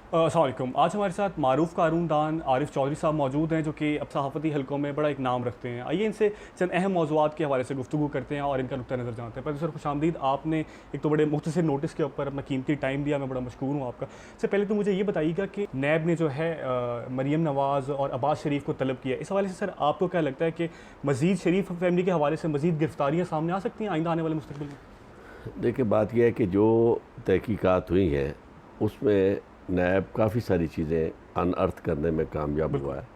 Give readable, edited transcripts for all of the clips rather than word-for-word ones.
अस्सलाम वालेकुम। आज हमारे साथ मारूफ कारूनदान आरिफ चौधरी साहब मौजूद हैं, जो कि अब सहाफ़ती हलकों में बड़ा एक नाम रखते हैं। आइए इनसे चंद अहम मौज़ूआत के हवाले से गुफ्तगू करते हैं और इनका नुक्ता नज़र जानते हैं। पहले सर खुशामदीद, आपने एक तो बड़े मुख्तसर नोटिस के ऊपर अपना कीमती टाइम दिया, मैं बड़ा मशकूर हूँ आपका। सबसे पहले तो मुझे ये बताइएगा कि नैब ने जो है मरीम नवाज़ और अब्बास शरीफ को तलब किया, इस हवाले से सर आपको क्या लगता है कि मज़ीद शरीफ फैमिली के हवाले से मज़ीद गिरफ्तारियाँ सामने आ सकती हैं आइंदा आने वाले मुस्तक़बिल में? देखिए, बात यह है कि जो तहकीकात हुई हैं उसमें नैब काफ़ी सारी चीज़ें अनअर्थ करने में कामयाब हुआ है।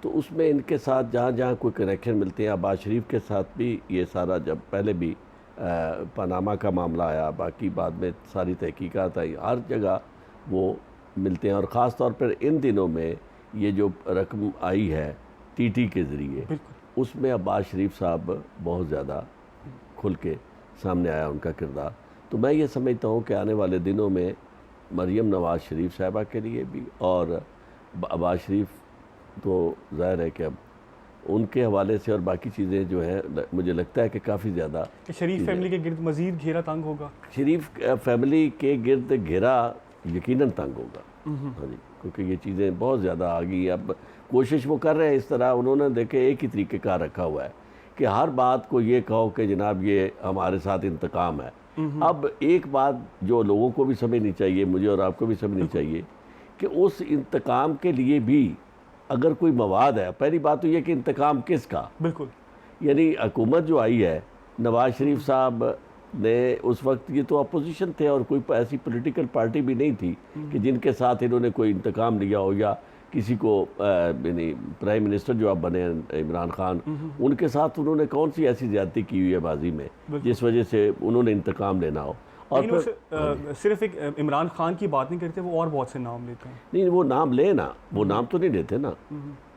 तो उसमें इनके साथ जहाँ जहाँ कोई कनेक्शन मिलते हैं, अब्बास शरीफ के साथ भी ये सारा, जब पहले भी पनामा का मामला आया, बाकी बाद में सारी तहकीकात आई, हर जगह वो मिलते हैं। और ख़ास तौर पर इन दिनों में ये जो रकम आई है टीटी के ज़रिए, उसमें अब्बास शरीफ साहब बहुत ज़्यादा खुल के सामने आया उनका किरदार। तो मैं ये समझता हूँ कि आने वाले दिनों में मरीम नवाज़ शरीफ साहबा के लिए भी और अब्बास शरीफ, तो ज़ाहिर है कि अब उनके हवाले से और बाकी चीज़ें जो हैं, मुझे लगता है कि काफ़ी ज़्यादा शरीफ फैमिली के गिर्द मज़ीद घेरा तंग होगा। शरीफ फैमिली के गिर्द घेरा यकीनन तंग होगा। हाँ जी, क्योंकि ये चीज़ें बहुत ज़्यादा आ गई। अब कोशिश वो कर रहे हैं इस तरह, उन्होंने देखे एक ही तरीके का रखा हुआ है कि हर बात को ये कहो कि जनाब ये हमारे साथ इंतकाम है। अब एक बात जो लोगों को भी समझनी चाहिए, मुझे और आपको भी समझनी चाहिए, कि उस इंतकाम के लिए भी अगर कोई मवाद है, पहली बात तो ये कि इंतकाम किसका। बिल्कुल, यानी हुकूमत जो आई है, नवाज़ शरीफ साहब ने उस वक्त, ये तो अपोजिशन थे और कोई ऐसी पॉलिटिकल पार्टी भी नहीं थी कि जिनके साथ इन्होंने कोई इंतकाम लिया हो, या किसी को यानी प्राइम मिनिस्टर जो अब बने हैं इमरान खान, उनके साथ उन्होंने कौन सी ऐसी ज़्यादती की हुई है बाजी में जिस वजह से उन्होंने इंतकाम लेना हो। और फिर सिर्फ एक इमरान खान की बात नहीं करते, वो और बहुत से नाम लेते हैं। नहीं, वो नाम ले ना, वो नाम तो नहीं लेते ना।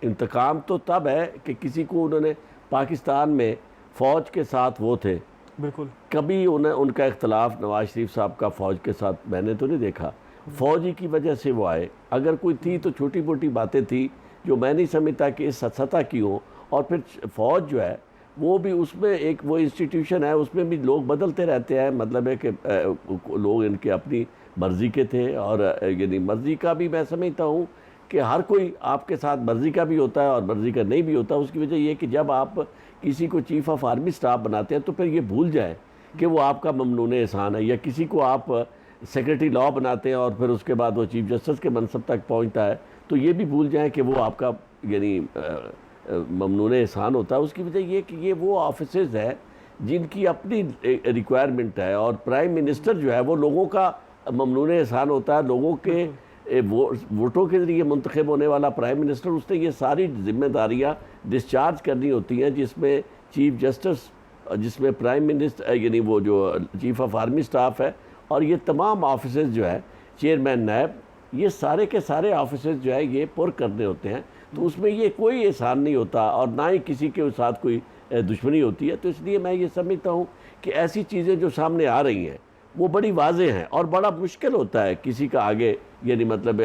इंतकाम तो तब है कि किसी को उन्होंने, पाकिस्तान में फ़ौज के साथ वो थे, बिल्कुल, कभी उन्हें उनका इख्तलाफ नवाज़ शरीफ साहब का फ़ौज के साथ मैंने तो नहीं देखा। फ़ौजी की वजह से वो आए, अगर कोई थी तो छोटी मोटी बातें थी जो मैं नहीं समझता कि इस सतह की हो। और फिर फ़ौज जो है वो भी, उसमें एक वो इंस्टीट्यूशन है, उसमें भी लोग बदलते रहते हैं। मतलब है कि लोग इनके अपनी मर्ज़ी के थे, और यानी मर्ज़ी का भी मैं समझता हूँ कि हर कोई आपके साथ मर्ज़ी का भी होता है और मर्ज़ी का नहीं भी होता। उसकी वजह ये कि जब आप किसी को चीफ़ ऑफ आर्मी स्टाफ बनाते हैं तो फिर ये भूल जाए कि वो आपका ममनून एहसान है, या किसी को आप सेक्रेटरी लॉ बनाते हैं और फिर उसके बाद वो चीफ जस्टिस के मनसब तक पहुंचता है, तो ये भी भूल जाएं कि वो आपका यानी ममनून एहसान होता है। उसकी वजह ये कि ये वो ऑफिसेज है जिनकी अपनी रिक्वायरमेंट है, और प्राइम मिनिस्टर जो है वो लोगों का ममनून एहसान होता है। लोगों के वोटों के ज़रिए मुंतखब होने वाला प्राइम मिनिस्टर, उसने ये सारी जिम्मेदारियाँ डिस्चार्ज करनी होती हैं, जिसमें चीफ जस्टिस, जिसमें प्राइम मिनिस्टर यानी वो जो चीफ ऑफ आर्मी स्टाफ है, और ये तमाम ऑफिसेज जो है, चेयरमैन नैब, ये सारे के सारे ऑफिसेज जो है ये पुर करने होते हैं। तो उसमें ये कोई एहसान नहीं होता और ना ही किसी के साथ कोई दुश्मनी होती है। तो इसलिए मैं ये समझता हूँ कि ऐसी चीज़ें जो सामने आ रही हैं वो बड़ी वाज़ेह हैं, और बड़ा मुश्किल होता है किसी का आगे, यानी मतलब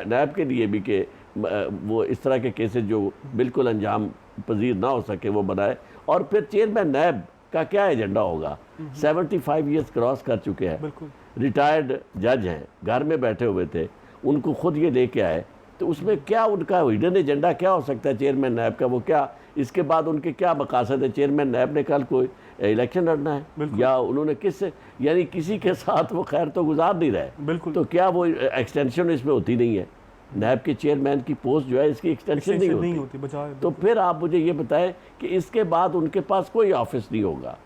नैब के लिए भी कि वो इस तरह के केसेस जो बिल्कुल अंजाम पजीर ना हो सके वो बनाए। और फिर चेयरमैन नैब का क्या एजेंडा होगा? 75 ईयर्स क्रॉस कर चुके हैं, रिटायर्ड जज हैं, घर में बैठे हुए थे, उनको खुद ये लेके आए, तो उसमें क्या उनका हिडन एजेंडा क्या हो सकता है चेयरमैन नैब का? वो क्या, इसके बाद उनके क्या मकासद है? चेयरमैन नैब ने कल कोई इलेक्शन लड़ना है, या उन्होंने यानी किसी के साथ वो खैर तो गुजार नहीं रहे, तो क्या वो एक्सटेंशन इसमें होती नहीं है? नैब के चेयरमैन की पोस्ट जो है इसकी एक्सटेंशन नहीं होती। तो फिर आप मुझे ये बताएं कि इसके बाद उनके पास कोई ऑफिस नहीं होगा,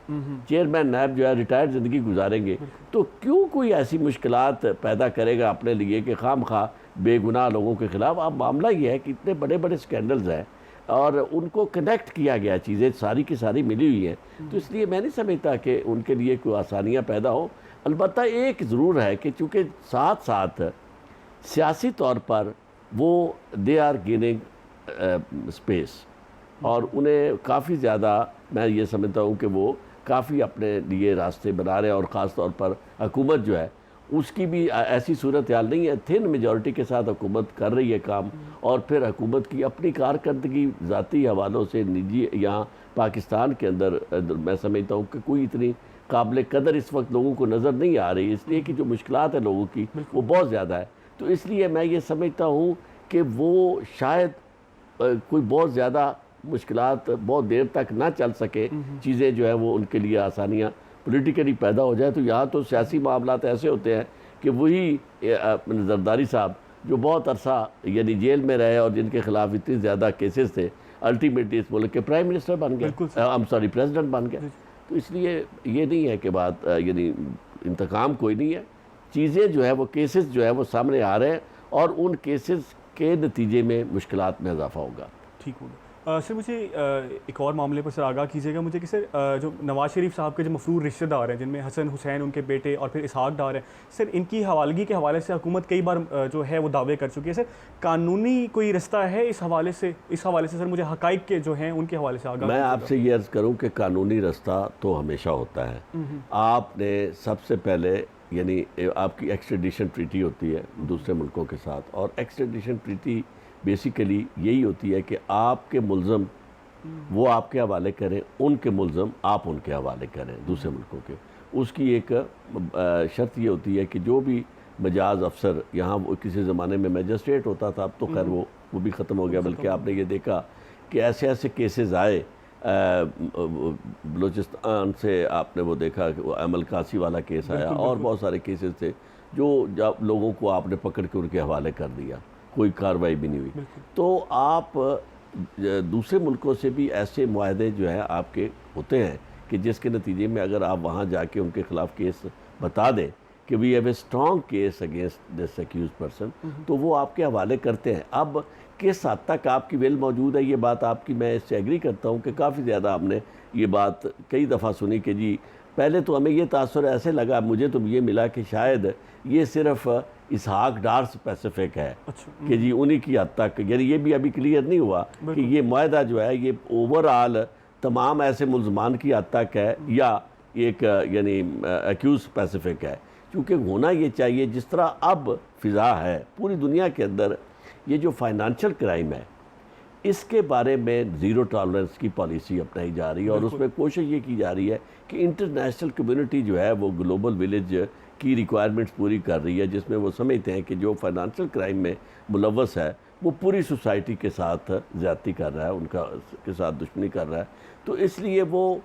चेयरमैन नैब जो है रिटायर्ड ज़िंदगी गुजारेंगे, तो क्यों कोई ऐसी मुश्किलात पैदा करेगा अपने लिए कि खामखा बेगुनाह लोगों के ख़िलाफ़? अब मामला ये है कि इतने बड़े बड़े स्कैंडल्स हैं और उनको कनेक्ट किया गया, चीज़ें सारी की सारी मिली हुई हैं, तो इसलिए मैं नहीं समझता कि उनके लिए कोई आसानियाँ पैदा हो। अलबत्ता एक ज़रूर है कि चूँकि साथ साथ सियासी तौर पर वो दे आर गेनिंग स्पेस, और उन्हें काफ़ी ज़्यादा, मैं ये समझता हूँ कि वो काफ़ी अपने लिए रास्ते बना रहे हैं। और ख़ास तौर पर हुकूमत जो है उसकी भी ऐसी सूरत हाल नहीं है, थिन मेजॉरिटी के साथ हुकूमत कर रही है काम, और फिर हुकूमत की अपनी कारकर्दगी ज़ाती हवालों से निजी यहाँ पाकिस्तान के अंदर मैं समझता हूँ कि कोई इतनी काबिल कदर इस वक्त लोगों को नज़र नहीं आ रही, इसलिए कि जो मुश्किलात है लोगों की वो बहुत ज़्यादा है। तो इसलिए मैं ये समझता हूँ कि वो शायद कोई बहुत ज़्यादा मुश्किलात बहुत देर तक ना चल सके, चीज़ें जो है वो उनके लिए आसानियाँ पॉलिटिकली पैदा हो जाए। तो यहाँ तो सियासी मामलात ऐसे होते हैं कि वही जरदारी साहब जो बहुत अरसा यानी जेल में रहे और जिनके खिलाफ इतनी ज़्यादा केसेस थे, अल्टीमेटली इस मुल्क के प्राइम मिनिस्टर बन गए, आई एम सॉरी प्रेसिडेंट बन गए। तो इसलिए ये नहीं है कि बात यानी इंतकाम कोई नहीं है, चीज़ें जो है वो केसेस जो है वो सामने आ रहे हैं और उन केसेस के नतीजे में मुश्किलात में इजाफा होगा। ठीक होगा। सर मुझे एक और मामले पर सर आगाह कीजिएगा मुझे कि सर जो नवाज़ शरीफ साहब के जो मफरूर रिश्तेदार हैं जिनमें हसन हुसैन उनके बेटे और फिर इसहाक डार हैं, सर इनकी हवालगी के हवाले से हुकूमत कई बार जो है वो दावे कर चुकी है। सर कानूनी कोई रास्ता है इस हवाले से सर मुझे हकाइक के जो हैं उनके हवाले से आगाह। मैं आपसे ये अर्ज़ करूँ कि कानूनी रास्ता तो हमेशा होता है। आपने सबसे पहले यानी आपकी एक्सट्रेडिशन ट्रीटी होती है दूसरे मुल्कों के साथ, और एक्सट्रेडिशन ट्रीटी बेसिकली यही होती है कि आपके मुल्ज़म वो आपके हवाले करें, उनके मुल्ज़म आप उनके हवाले करें दूसरे मुल्कों के। उसकी एक शर्त ये होती है कि जो भी मजाज अफसर यहाँ वो किसी ज़माने में मैजिस्ट्रेट होता था, अब तो खैर वो भी ख़त्म हो गया, बल्कि आपने ये देखा कि ऐसे ऐसे केसेस आए बलूचिस्तान से, आपने वो देखा कि वो अमल कासी वाला केस आया और बहुत सारे केसेस थे जो जब लोगों को आपने पकड़ के उनके हवाले कर दिया, कोई कार्रवाई भी नहीं हुई। तो आप दूसरे मुल्कों से भी ऐसे मुआहदे जो है आपके होते हैं कि जिसके नतीजे में अगर आप वहाँ जाके उनके ख़िलाफ़ केस बता दें कि we have a strong case against this accuse person, तो वो आपके हवाले करते हैं। अब किस हद तक आपकी विल मौजूद है, ये बात आपकी मैं इससे एग्री करता हूँ कि काफ़ी ज़्यादा हमने ये बात कई दफ़ा सुनी कि जी पहले तो हमें ये तासुर ऐसे लगा, मुझे तो ये मिला कि शायद ये सिर्फ इसहाक डार स्पेसिफिक है। अच्छा। कि जी उन्हीं की हद तक, यानी ये भी अभी क्लियर नहीं हुआ कि ये मुआहदा जो है ये ओवरऑल तमाम ऐसे मुल्ज़मान की हद तक है या एक यानी एक्यूज स्पेसिफिक है। क्योंकि होना ये चाहिए जिस तरह अब फ़िज़ा है पूरी दुनिया के अंदर, ये जो फाइनेंशियल क्राइम है इसके बारे में ज़ीरो टॉलरेंस की पॉलिसी अपनाई जा रही है और उसमें कोशिश ये की जा रही है कि इंटरनेशनल कम्युनिटी जो है वो ग्लोबल विलेज की रिक्वायरमेंट्स पूरी कर रही है, जिसमें वो समझते हैं कि जो फाइनेंशियल क्राइम में मुलव्वस है वो पूरी सोसाइटी के साथ ज़्यादती कर रहा है, उनका के साथ दुश्मनी कर रहा है। तो इसलिए वो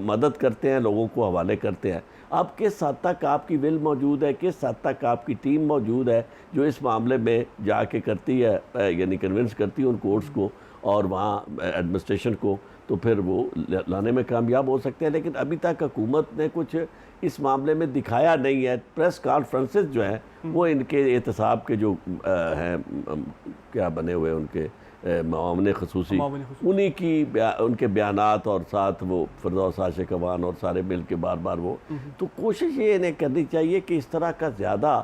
मदद करते हैं, लोगों को हवाले करते हैं। अब किस हद तक आपकी विल मौजूद है, किस हद तक आपकी टीम मौजूद है जो इस मामले में जाके करती है, यानी कन्विंस करती है उन कोर्ट्स को और वहाँ एडमिनिस्ट्रेशन को, तो फिर वो लाने में कामयाब हो सकते हैं। लेकिन अभी तक हुकूमत ने कुछ इस मामले में दिखाया नहीं है। प्रेस कॉन्फ्रेंसेस जो हैं वो इनके एहतसाब के जो हैं क्या बने हुए उनके मामले खसूसी, उन्हीं की उनके बयानात और साथ वो फिरदौस आशिक अवान और सारे मिल के बार बार वो, तो कोशिश ये इन्हें करनी चाहिए कि इस तरह का ज़्यादा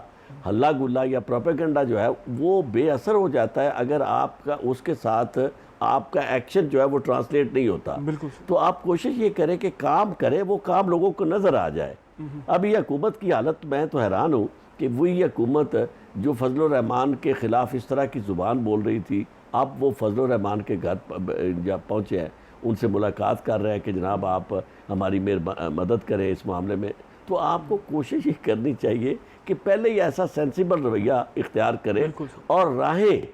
हल्ला गुल्ला या प्रोपेगेंडा जो है वो बेअसर हो जाता है अगर आपका उसके साथ आपका एक्शन जो है वो ट्रांसलेट नहीं होता। तो आप कोशिश ये करें कि काम करें, वो काम लोगों को नज़र आ जाए। अभी हुकूमत की हालत, मैं तो हैरान हूँ कि वही हुकूमत जो फजल रहमान के ख़िलाफ़ इस तरह की ज़ुबान बोल रही थी, अब वो फजल रहमान के घर जब पहुँचे हैं उनसे मुलाकात कर रहे हैं कि जनाब आप हमारी मदद करें इस मामले में। तो आपको कोशिश ये करनी चाहिए कि पहले ही ऐसा सेंसिबल रवैया इख्तियार करें और राहें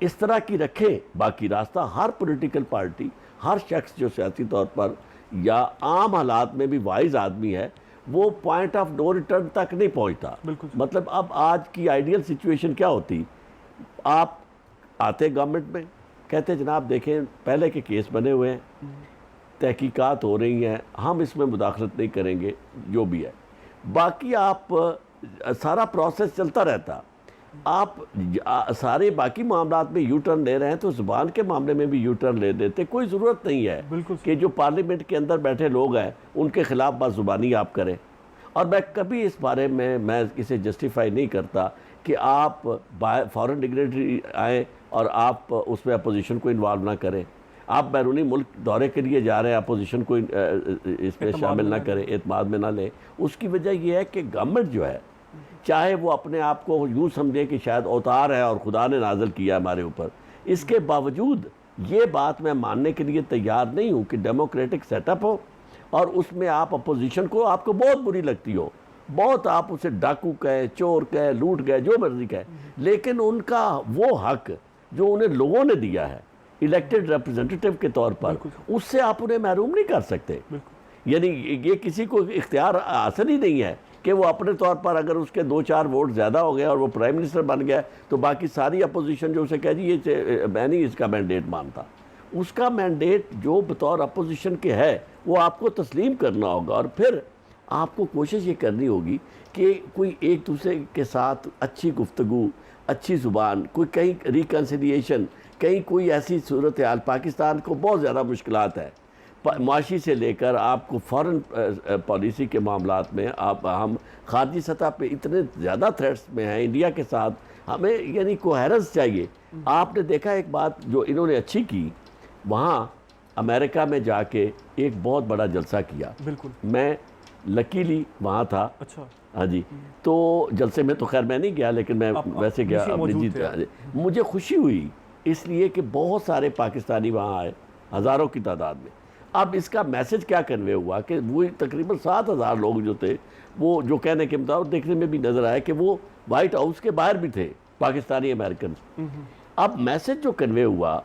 इस तरह की रखें। बाकी रास्ता हर पॉलिटिकल पार्टी, हर शख्स जो सियासी तौर पर या आम हालात में भी वाइज आदमी है, वो पॉइंट ऑफ नो रिटर्न तक नहीं पहुंचता। मतलब अब आज की आइडियल सिचुएशन क्या होती, आप आते गवर्नमेंट में कहते जनाब देखें पहले के केस बने हुए हैं, तहकीकात हो रही हैं, हम इसमें मुदाखलत नहीं करेंगे, जो भी है बाकी आप सारा प्रोसेस चलता रहता। आप सारे बाकी मामलात में यू टर्न ले रहे हैं तो ज़ुबान के मामले में भी यू टर्न ले लेते। कोई ज़रूरत नहीं है कि जो पार्लियामेंट के अंदर बैठे लोग हैं उनके ख़िलाफ़ बस ज़ुबानी आप करें। और मैं कभी इस बारे में मैं इसे जस्टिफाई नहीं करता कि आप फॉरेन डिग्नेटरी आएँ और आप उसमें अपोजिशन को इन्वॉल्व ना करें। आप बैरूनी मुल्क दौरे के लिए जा रहे हैं, अपोजिशन को इसमें शामिल ना करें, एतमाद में ना लें। उसकी वजह यह है कि गवर्नमेंट जो है, चाहे वो अपने आप को यूँ समझे कि शायद अवतार है और खुदा ने नाज़िल किया हमारे ऊपर, इसके बावजूद ये बात मैं मानने के लिए तैयार नहीं हूँ कि डेमोक्रेटिक सेटअप हो और उसमें आप अपोजिशन को आपको बहुत बुरी लगती हो बहुत आप उसे डाकू कहें, चोर कहें, लूट गए, जो मर्जी कहें, लेकिन उनका वो हक जो उन्हें लोगों ने दिया है इलेक्टेड रिप्रेजेंटेटिव के तौर पर, उससे आप उन्हें महरूम नहीं कर सकते। यानी ये किसी को इख्तियार हासिल ही नहीं है कि वो अपने तौर पर अगर उसके 2-4 वोट ज़्यादा हो गए और वो प्राइम मिनिस्टर बन गया तो बाकी सारी अपोजिशन जो उसे कह जी ये मैं नहीं इसका मैंडेट मानता, उसका मैंडेट जो बतौर अपोजिशन के है वो आपको तस्लीम करना होगा। और फिर आपको कोशिश ये करनी होगी कि कोई एक दूसरे के साथ अच्छी गुफ्तगू, अच्छी ज़ुबान, कोई कहीं रिकन्सिलिएशन, कहीं कोई ऐसी सूरत हाल, पाकिस्तान को बहुत ज़्यादा मुश्किलात है माशी से लेकर आपको फ़ॉरेन पॉलिसी के मामलात में, आप हम खारजी सतह पे इतने ज़्यादा थ्रेट्स में हैं इंडिया के साथ, हमें यानी कोहेरेंस चाहिए। आपने देखा एक बात जो इन्होंने अच्छी की, वहाँ अमेरिका में जाके एक बहुत बड़ा जलसा किया। बिल्कुल, मैं लकीली वहाँ था। अच्छा, हाँ जी, तो जलसे में तो खैर मैं नहीं गया, लेकिन मैं वैसे गया अपनी जीत। मुझे खुशी हुई इसलिए कि बहुत सारे पाकिस्तानी वहाँ आए, हज़ारों की तादाद में। अब इसका मैसेज क्या कन्वे हुआ कि वो तकरीबन 7,000 लोग जो थे, वो जो कहने के मुताबिक देखने में भी नज़र आया कि वो वाइट हाउस के बाहर भी थे, पाकिस्तानी अमेरिकन। अब मैसेज जो कन्वे हुआ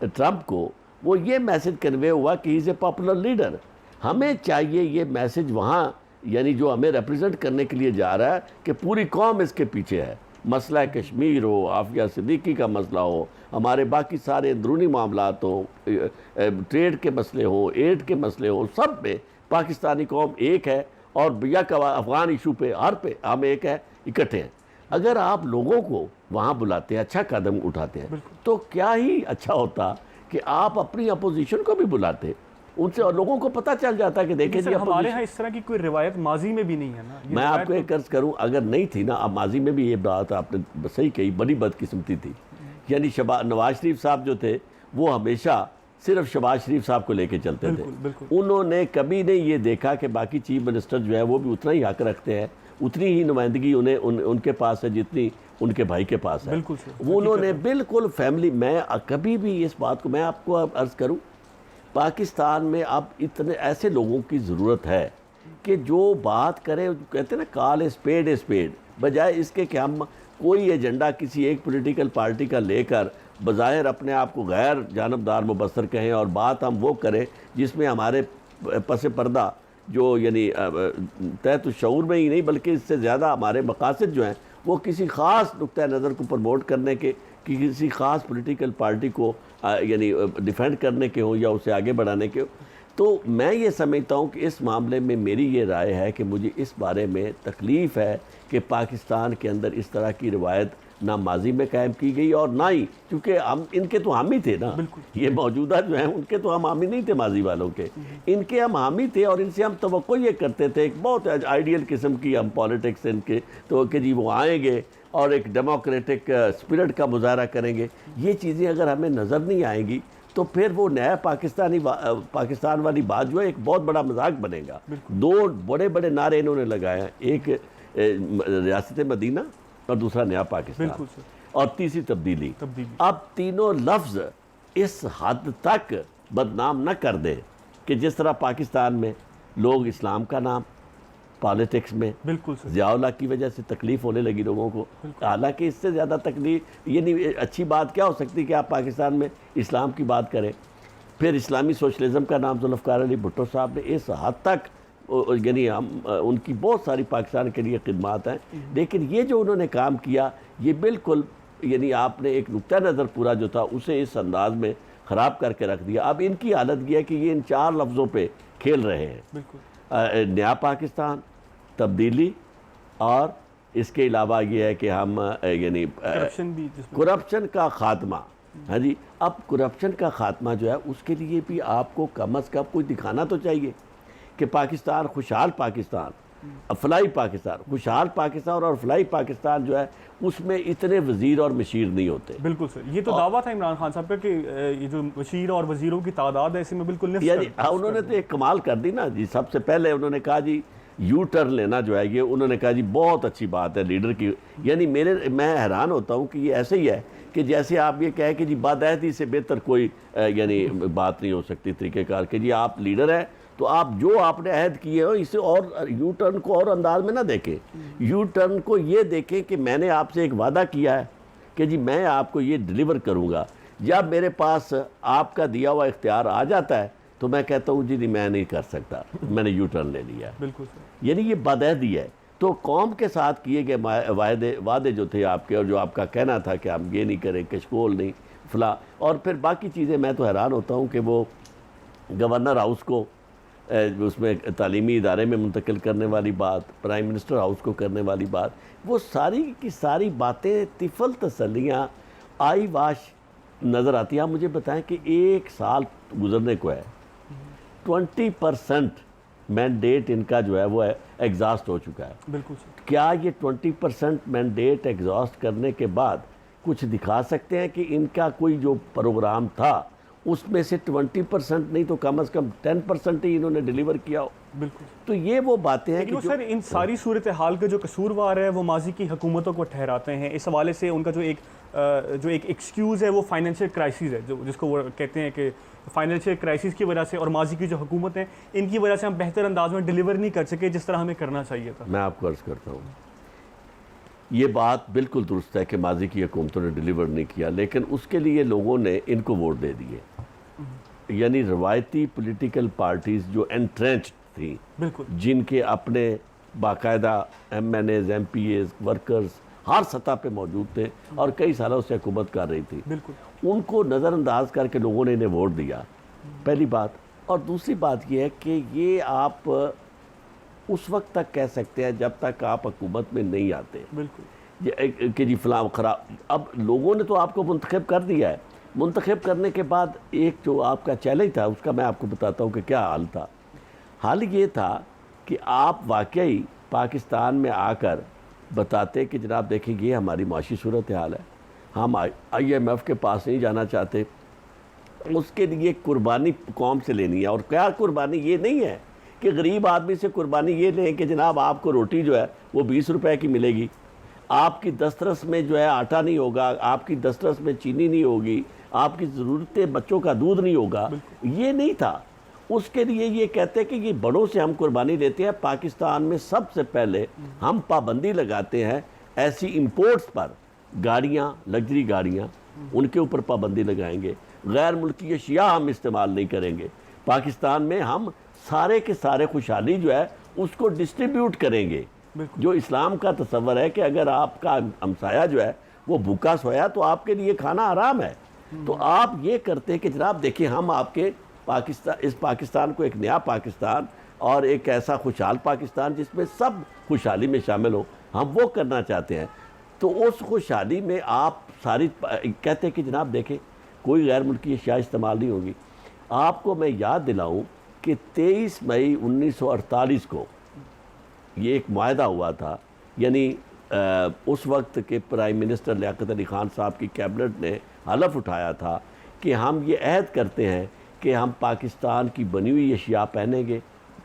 ट्रंप को, वो ये मैसेज कन्वे हुआ कि he is a popular leader. हमें चाहिए ये मैसेज वहाँ, यानी जो हमें रिप्रेजेंट करने के लिए जा रहा है कि पूरी कौम इसके पीछे है। मसला कश्मीर हो, आफिया सिद्दीकी का मसला हो, हमारे बाकी सारे अंदरूनी मामलात हो, ट्रेड के मसले हो, एड के मसले हो, सब पे पाकिस्तानी कौम एक है और भैया का अफ़गान इशू पे हर पे हम एक है, इकट्ठे हैं। अगर आप लोगों को वहाँ बुलाते हैं, अच्छा कदम उठाते हैं, तो क्या ही अच्छा होता कि आप अपनी अपोजिशन को भी बुलाते उनसे, और लोगों को पता चल जाता है कि देखें जी हमारे यहाँ इस तरह की कोई रिवायत माजी में भी नहीं है ना। मैं आपको एक अर्ज करूं, अगर नहीं थी ना, अब माजी में भी ये बात आपने सही कही, बड़ी बदकिस्मती थी। यानी नवाज शरीफ साहब जो थे वो हमेशा सिर्फ शहबाज शरीफ साहब को लेके चलते थे। उन्होंने कभी नहीं ये देखा कि बाकी चीफ मिनिस्टर जो है वो भी उतना ही हक रखते हैं, उतनी ही नुमाइंदगी उनके पास है जितनी उनके भाई के पास है। वो उन्होंने बिल्कुल फैमिली, मैं कभी भी इस बात को मैं आपको अर्ज़ करूँ, पाकिस्तान में अब इतने ऐसे लोगों की ज़रूरत है कि जो बात करें, कहते हैं ना कॉल ए स्पेड, बजाय इसके कि हम कोई एजेंडा किसी एक पॉलिटिकल पार्टी का लेकर बज़ाहिर अपने आप को गैर जानबदार मुबस्सर कहें और बात हम वो करें जिसमें हमारे पस पर्दा जो यानी तहत शऊर में ही नहीं बल्कि इससे ज़्यादा हमारे मकासद जो हैं वो किसी ख़ास नुक्ता नज़र को प्रमोट करने के, कि किसी ख़ास पॉलिटिकल पार्टी को यानी डिफेंड करने के हों या उसे आगे बढ़ाने के हो। तो मैं ये समझता हूँ कि इस मामले में मेरी ये राय है कि मुझे इस बारे में तकलीफ़ है कि पाकिस्तान के अंदर इस तरह की रिवायत ना माजी में कायम की गई और ना ही, क्योंकि हम इनके तो हामी थे ना, ये मौजूदा जो हैं उनके तो हम हामी नहीं थे, माजी वालों के, इनके हम हामी थे और इनसे हम तवक्को ये करते थे, एक बहुत आइडियल किस्म की हम पॉलिटिक्स इनके तो कि जी वो आएंगे और एक डेमोक्रेटिक स्पिरिट का मुजाहरा करेंगे। ये चीज़ें अगर हमें नज़र नहीं आएंगी तो फिर वो नया पाकिस्तान वाली बात जो है एक बहुत बड़ा मजाक बनेगा। 2 बड़े बड़े नारे इन्होंने लगाए हैं, एक रियासत मदीना और दूसरा नया पाकिस्तान और तीसरी तब्दीली। अब तीनों लफ्ज़ इस हद तक बदनाम न कर दे कि जिस तरह पाकिस्तान में लोग इस्लाम का नाम पॉलिटिक्स में ज़िया-उल-हक की वजह से तकलीफ़ होने लगी लोगों को। हालांकि इससे ज़्यादा तकलीफ ये नहीं, अच्छी बात क्या हो सकती कि आप पाकिस्तान में इस्लाम की बात करें। फिर इस्लामी सोशलिज़म का नाम जुल्फ़िकार अली भुट्टो साहब ने इस हद तक, यानी हम उनकी बहुत सारी पाकिस्तान के लिए खिदमात हैं, लेकिन ये जो उन्होंने काम किया ये बिल्कुल यानी आपने एक नुक्ता नज़र पूरा जो था उसे इस अंदाज में ख़राब करके रख दिया। अब इनकी हालत यह है कि ये इन 4 लफ्ज़ों पे खेल रहे हैं, नया पाकिस्तान, तब्दीली और इसके अलावा ये है कि हम यानी करप्शन का ख़ात्मा। हाँ जी, अब करप्शन का ख़ात्मा जो है उसके लिए भी आपको कम अज़ कम कुछ दिखाना तो चाहिए कि पाकिस्तान खुशहाल पाकिस्तान, फलाई पाकिस्तान, खुशहाल पाकिस्तान और फलाई पाकिस्तान जो है उसमें इतने वज़ीर और मशीर नहीं होते। बिल्कुल सर, ये तो दावा था इमरान खान साहब का कि ये जो मशीर और वज़ीरों की तादाद है इसमें बिल्कुल नहीं, यानी उन्होंने तो एक कमाल कर दी ना जी। सबसे पहले उन्होंने कहा जी यू टर्न लेना जो है ये उन्होंने कहा जी बहुत अच्छी बात है लीडर की। यानी मैं हैरान होता हूँ कि ये ऐसे ही है कि जैसे आप ये कहें कि जी बादहती से बेहतर कोई यानी बात नहीं हो सकती तरीक़ेकार के, जी आप लीडर हैं तो आप जो आपने अहद किए हो इसे और यू टर्न को और अंदाज में ना देखें, यू टर्न को ये देखें कि मैंने आपसे एक वादा किया है कि जी मैं आपको ये डिलीवर करूँगा। जब मेरे पास आपका दिया हुआ इख्तियार आ जाता है तो मैं कहता हूँ जी नहीं मैं नहीं कर सकता, मैंने यू टर्न ले लिया। बिल्कुल सर। यानी ये बदअहदी है। तो कौम के साथ किए गए वादे जो थे आपके, और जो आपका कहना था कि हम ये नहीं करें, कशकोल नहीं, फला, और फिर बाकी चीज़ें, मैं तो हैरान होता हूँ कि वो गवर्नर हाउस को उसमें तालीमी इदारे में मुंतकिल करने वाली बात, प्राइम मिनिस्टर हाउस को करने वाली बात, वो सारी की सारी बातें तिफल तसल्लियाँ आई वाश नज़र आती है। आप मुझे बताएं कि एक साल गुजरने को है, 20% मैंडेट इनका जो है वो एग्जॉस्ट हो चुका है। बिल्कुल सर। क्या ये 20% मैंडेट एग्जॉस्ट करने के बाद कुछ दिखा सकते हैं कि इनका कोई जो प्रोग्राम था उसमें से 20% नहीं तो कम से कम 10% ही इन्होंने डिलीवर किया हो? बिल्कुल। तो ये वो बातें हैं कि सर इन सारी सूरत हाल के जो कसूरवार है वो माजी की हुकूमतों को ठहराते हैं। इस हवाले से उनका जो एक एक्सक्यूज़ है वो फाइनेंशियल क्राइसिस है, जो जिसको वो कहते हैं कि फाइनेंशियल क्राइसिस की वजह से और माजी की जो हुकूमत है इनकी वजह से हम बेहतर अंदाज में डिलीवर नहीं कर सके जिस तरह हमें करना चाहिए था। मैं आपको अर्ज़ करता हूँ, ये बात बिल्कुल दुरुस्त है कि माजी की हुकूमतों ने डिलीवर नहीं किया, लेकिन उसके लिए लोगों ने इनको वोट दे दिए। यानी रवायती पॉलिटिकल पार्टीज़ जो एंट्रेंच्ड थी, बिल्कुल, जिनके अपने बाकायदा MNAs, MPAs, वर्कर्स हर सतह पे मौजूद थे और कई सालों से हुकूमत कर रही थी, बिल्कुल, उनको नज़रअंदाज करके लोगों ने इन्हें वोट दिया, पहली बात। और दूसरी बात यह है कि ये आप उस वक्त तक कह सकते हैं जब तक आप हुकूमत में नहीं आते, बिल्कुल, ये कि जी फलां खराब। अब लोगों ने तो आपको मुंतखब कर दिया है, मुंतखब करने के बाद एक जो आपका चैलेंज था उसका मैं आपको बताता हूँ कि क्या हाल था। हाल ये था कि आप वाकई पाकिस्तान में आकर बताते कि जनाब देखिए ये हमारी माशी सूरत हाल है, हम IMF के पास नहीं जाना चाहते, उसके लिए कुर्बानी कौम से लेनी है। और क्या कुर्बानी? ये नहीं है कि गरीब आदमी से कुर्बानी ये लें कि जनाब आपको रोटी जो है वो 20 रुपए की मिलेगी, आपकी दस्तरस में जो है आटा नहीं होगा, आपकी दस्तरस में चीनी नहीं होगी, आपकी ज़रूरतें बच्चों का दूध नहीं होगा, ये नहीं था। उसके लिए ये कहते हैं कि ये बड़ों से हम कुर्बानी लेते हैं। पाकिस्तान में सबसे पहले हम पाबंदी लगाते हैं ऐसी इंपोर्ट्स पर, गाड़ियाँ, लग्जरी गाड़ियाँ, उनके ऊपर पाबंदी लगाएंगे, गैर मुल्की अशिया हम इस्तेमाल नहीं करेंगे। पाकिस्तान में हम सारे के सारे खुशहाली जो है उसको डिस्ट्रीब्यूट करेंगे। जो इस्लाम का तस्वर है कि अगर आपका हमसाया जो है वो भूखा सोया तो आपके लिए खाना हराम है। तो आप ये करते हैं कि जनाब देखिए हम आपके इस पाकिस्तान को एक नया पाकिस्तान और एक ऐसा खुशहाल पाकिस्तान जिसमें सब खुशहाली में शामिल हो, हम वो करना चाहते हैं। तो उस खुशहाली में आप सारी कहते हैं कि जनाब देखें कोई गैर मुल्की अशिया इस्तेमाल नहीं होगी। आपको मैं याद दिलाऊं कि 23 मई 1948 को ये एक मुआहदा हुआ था, यानी उस वक्त के प्राइम मिनिस्टर लियाकत अली खान साहब की कैबिनेट ने हलफ उठाया था कि हम ये अहद करते हैं कि हम पाकिस्तान की बनी हुई अशिया पहनेंगे,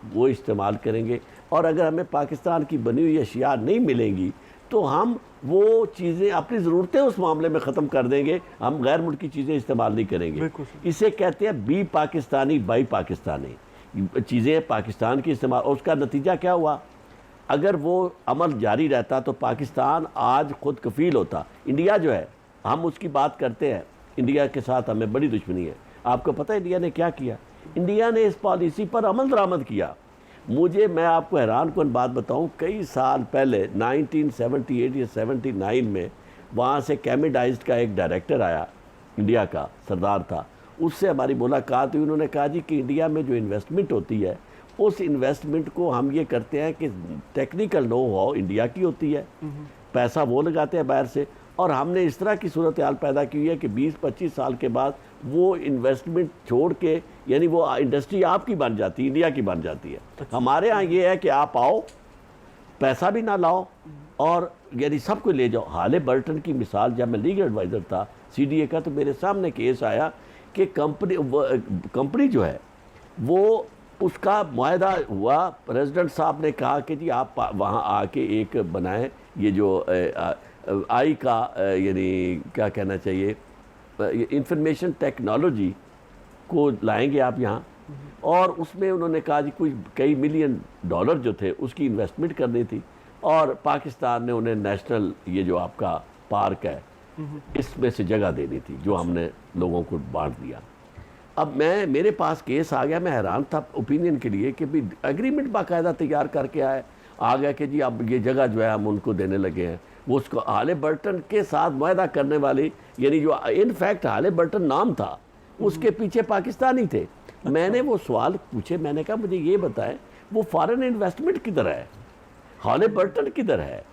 वो इस्तेमाल करेंगे, और अगर हमें पाकिस्तान की बनी हुई अशिया नहीं मिलेंगी तो हम वो चीज़ें, अपनी ज़रूरतें उस मामले में ख़त्म कर देंगे, हम गैर मुल्की चीज़ें इस्तेमाल नहीं करेंगे। इसे कहते हैं बी पाकिस्तानी बाई पाकिस्तानी, चीज़ें पाकिस्तान की इस्तेमाल। और उसका नतीजा क्या हुआ? अगर वो अमल जारी रहता तो पाकिस्तान आज खुद कफील होता। इंडिया जो है, हम उसकी बात करते हैं, इंडिया के साथ हमें बड़ी दुश्मनी है। आपको पता है इंडिया ने क्या किया? इंडिया ने इस पॉलिसी पर अमल दरामद किया। मैं आपको हैरान कौन बात बताऊं, कई साल पहले 1978 या 79 में वहाँ से कैमिडाइज्ड का एक डायरेक्टर आया, इंडिया का सरदार था, उससे हमारी मुलाकात हुई। उन्होंने कहा जी कि इंडिया में जो इन्वेस्टमेंट होती है उस इन्वेस्टमेंट को हम ये करते हैं कि टेक्निकल नो हाउ इंडिया की होती है, पैसा वो लगाते हैं बाहर से, और हमने इस तरह की सूरत हाल पैदा की है कि 20-25 साल के बाद वो इन्वेस्टमेंट छोड़ के, यानी वो इंडस्ट्री आपकी बन जाती है, इंडिया की बन जाती है। हमारे यहाँ ये है कि आप आओ, पैसा भी ना लाओ और यानी सब कुछ ले जाओ। हाले बर्टन की मिसाल, जब मैं लीगल एडवाइज़र था CDA का, तो मेरे सामने केस आया कि कंपनी जो है वो, उसका मुआहदा हुआ, प्रेसिडेंट साहब ने कहा कि जी आप वहाँ आके एक बनाएं, ये जो आई का यानी क्या कहना चाहिए, इंफॉर्मेशन टेक्नोलॉजी को लाएंगे आप यहाँ, और उसमें उन्होंने कहा जी कोई कई मिलियन डॉलर जो थे उसकी इन्वेस्टमेंट करनी थी, और पाकिस्तान ने उन्हें नेशनल ये जो आपका पार्क है इसमें से जगह देनी थी, जो हमने लोगों को बांट दिया। अब मेरे पास केस आ गया, मैं हैरान था ओपिनियन के लिए कि भाई एग्रीमेंट बाकायदा तैयार करके आ गया कि जी अब ये जगह जो है हम उनको देने लगे हैं। वो उसको हालिबर्टन के साथ मुआहदा करने वाली, यानी जो इनफैक्ट हालिबर्टन नाम था उसके पीछे पाकिस्तानी थे। मैंने वो सवाल पूछे, मैंने कहा मुझे ये बताएं वो फॉरेन इन्वेस्टमेंट किधर है, हालिबर्टन किधर है?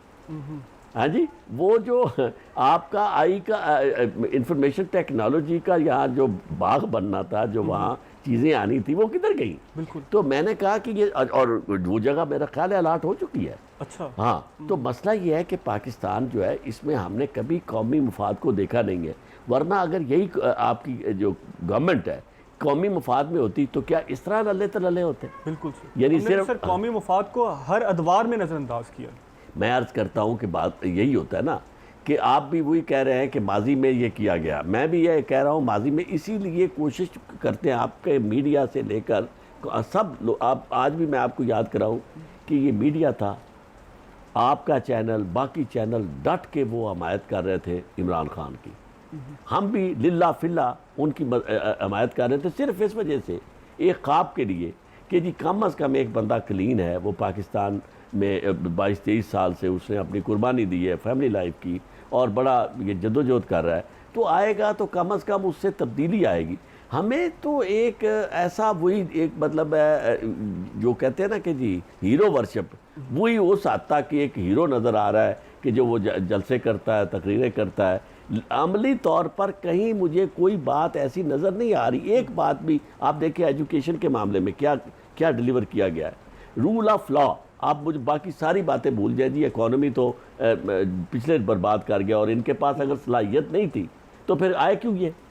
हाँ जी, वो जो आपका इंफॉर्मेशन टेक्नोलॉजी का यहाँ जो बाग बनना था, जो वहाँ चीज़ें आनी थी, वो किधर गई? बिल्कुल। तो मैंने कहा कि ये, और वो जगह मेरा ख्याल है अलाट हो चुकी है। अच्छा। हाँ, तो मसला ये है कि पाकिस्तान जो है इसमें हमने कभी कौमी मफाद को देखा नहीं है, वरना अगर यही आपकी जो गवर्नमेंट है कौमी मफाद में होती तो क्या इस तरह लल्ले तलल्ले होते? बिल्कुल यानी सिर्फ सिर्फ कौमी मफाद को हर अदवार में नज़रअंदाज किया। मैं अर्ज़ करता हूँ कि बात यही होता है ना कि आप भी वही कह रहे हैं कि माजी में ये किया गया, मैं भी ये कह रहा हूँ माजी में, इसीलिए कोशिश करते हैं आपके मीडिया से लेकर सब लोग। आप आज भी मैं आपको याद कराऊँ कि ये मीडिया था, आपका चैनल, बाकी चैनल डट के वो हमायत कर रहे थे इमरान खान की। हम भी लिल्ला फिल्ला उनकी हमायत कर रहे थे सिर्फ इस वजह से, एक ख्वाब के लिए कि जी कम अज़ कम एक बंदा क्लीन है, वो पाकिस्तान में 22-23 साल से उसने अपनी कुर्बानी दी है फैमिली लाइफ की, और बड़ा ये जद्दोजहद कर रहा है, तो आएगा तो कम अज़ कम उससे तब्दीली आएगी। हमें तो एक ऐसा वही एक मतलब है जो कहते हैं ना कि जी हीरो वर्शिप, वही उस हद तक कि एक हीरो नज़र आ रहा है कि जो वो जलसे करता है, तकरीरें करता है। अमली तौर पर कहीं मुझे कोई बात ऐसी नज़र नहीं आ रही। एक बात भी आप देखिए, एजुकेशन के मामले में क्या क्या डिलीवर किया गया है, रूल ऑफ लॉ। आप मुझे बाकी सारी बातें भूल जाए जी, इकॉनमी तो पिछले बर्बाद कर गया, और इनके पास अगर सलाहियत नहीं थी तो फिर आए क्यों ये?